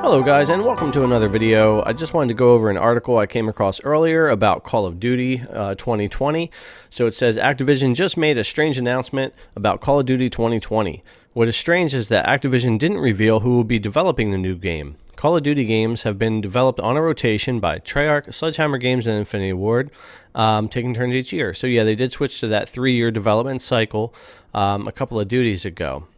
Hello guys, and welcome to another video. I just wanted to go over an article I came across earlier about Call of Duty 2020. So it says Activision just made a strange announcement about Call of Duty 2020. What is strange is that Activision didn't reveal who will be developing the new game. Call of Duty games have been developed on a rotation by Treyarch, Sledgehammer Games, and Infinity Ward, taking turns each year. So yeah, they did switch to that 3-year development cycle a couple of duties ago.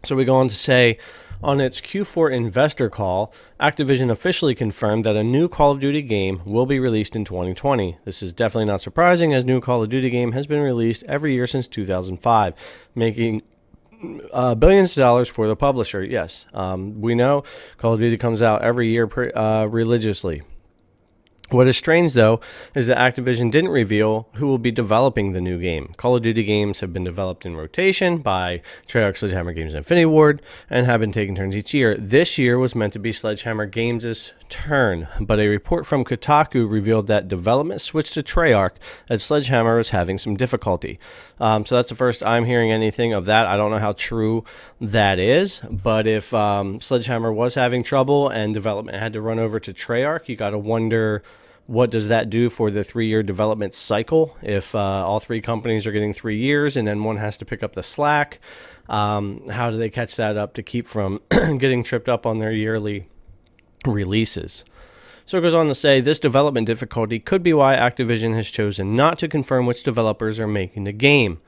So we go on to say, on its Q4 investor call, Activision officially confirmed that a new Call of Duty game will be released in 2020. This is definitely not surprising, as new Call of Duty game has been released every year since 2005, making billions of dollars for the publisher. Yes, we know Call of Duty comes out every year religiously. What is strange, though, is that Activision didn't reveal who will be developing the new game. Call of Duty games have been developed in rotation by Treyarch, Sledgehammer Games, and Infinity Ward, and have been taking turns each year. This year was meant to be Sledgehammer Games' turn, but a report from Kotaku revealed that development switched to Treyarch as Sledgehammer was having some difficulty. So that's the first I'm hearing anything of that. I don't know how true that is, but if Sledgehammer was having trouble and development had to run over to Treyarch, you got to wonder, what does that do for the 3-year development cycle if all three companies are getting 3 years and then one has to pick up the slack? How do they catch that up to keep from getting tripped up on their yearly releases? So it goes on to say, this development difficulty could be why Activision has chosen not to confirm which developers are making the game.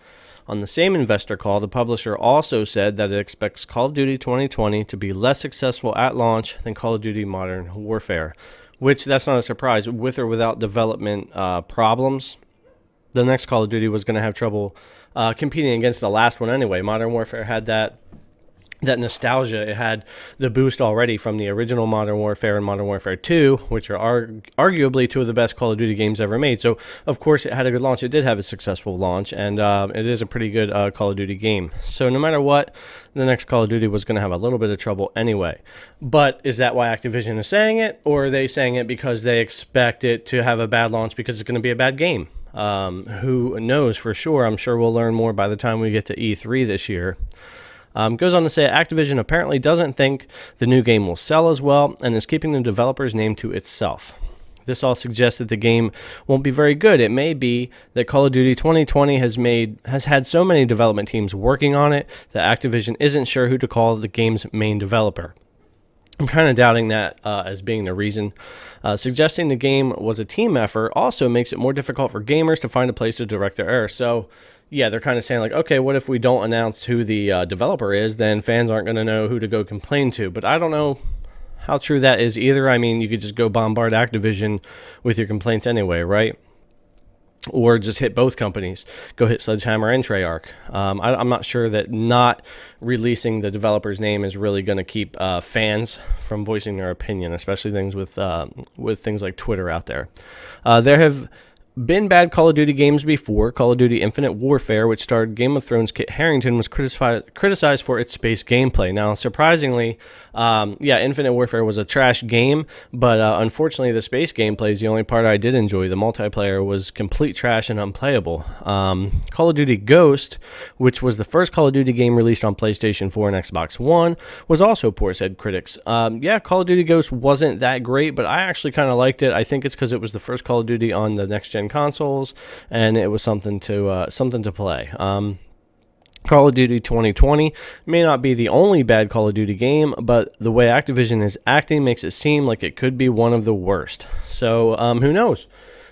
On the same investor call, the publisher also said that it expects Call of Duty 2020 to be less successful at launch than Call of Duty Modern Warfare, which that's not a surprise. With or without development problems, the next Call of Duty was going to have trouble competing against the last one anyway. Modern Warfare had that nostalgia. It had the boost already from the original Modern Warfare and Modern Warfare 2, which are arguably two of the best Call of Duty games ever made. So, of course, it had a good launch. It did have a successful launch, and it is a pretty good Call of Duty game. So no matter what, the next Call of Duty was going to have a little bit of trouble anyway. But is that why Activision is saying it, or are they saying it because they expect it to have a bad launch because it's going to be a bad game? Who knows for sure? I'm sure we'll learn more by the time we get to E3 this year. Goes on to say Activision apparently doesn't think the new game will sell as well and is keeping the developer's name to itself. This all suggests that the game won't be very good. It may be that Call of Duty 2020 has had so many development teams working on it that Activision isn't sure who to call the game's main developer. I'm kind of doubting that as being the reason. Suggesting the game was a team effort also makes it more difficult for gamers to find a place to direct their error. So, yeah, they're kind of saying like, okay, what if we don't announce who the developer is? Then fans aren't going to know who to go complain to. But I don't know how true that is either. I mean, you could just go bombard Activision with your complaints anyway, right? Or just hit both companies. Go hit Sledgehammer and Treyarch. I'm not sure that not releasing the developer's name is really going to keep fans from voicing their opinion, especially things with things like Twitter out there. There have been bad Call of Duty games before. Call of Duty Infinite Warfare, which starred Game of Thrones Kit Harington, was criticized for its space gameplay. Now, surprisingly, Infinite Warfare was a trash game, but unfortunately, the space gameplay is the only part I did enjoy. The multiplayer was complete trash and unplayable. Call of Duty Ghost, which was the first Call of Duty game released on PlayStation 4 and Xbox One, was also poor, said critics. Call of Duty Ghost wasn't that great, but I actually kind of liked it. I think it's because it was the first Call of Duty on the next-gen consoles, and it was something to play. Call of Duty 2020 may not be the only bad Call of Duty game, but the way Activision is acting makes it seem like it could be one of the worst. So who knows?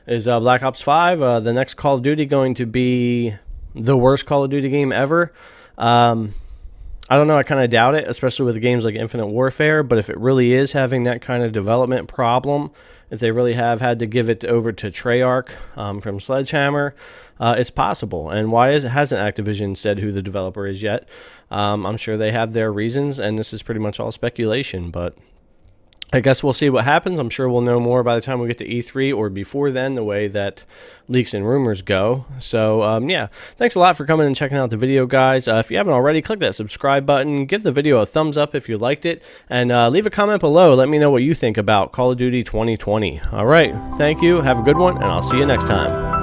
Is Black Ops 5 the next Call of Duty going to be the worst Call of Duty game ever? I don't know. I kind of doubt it, especially with games like Infinite Warfare. But if it really is having that kind of development problem, if they really have had to give it over to Treyarch from Sledgehammer, it's possible. And why hasn't Activision said who the developer is yet? I'm sure they have their reasons, and this is pretty much all speculation. But I guess we'll see what happens. I'm sure we'll know more by the time we get to E3 or before then, the way that leaks and rumors go. So, thanks a lot for coming and checking out the video, guys. If you haven't already, click that subscribe button. Give the video a thumbs up if you liked it. And leave a comment below. Let me know what you think about Call of Duty 2020. All right. Thank you. Have a good one, and I'll see you next time.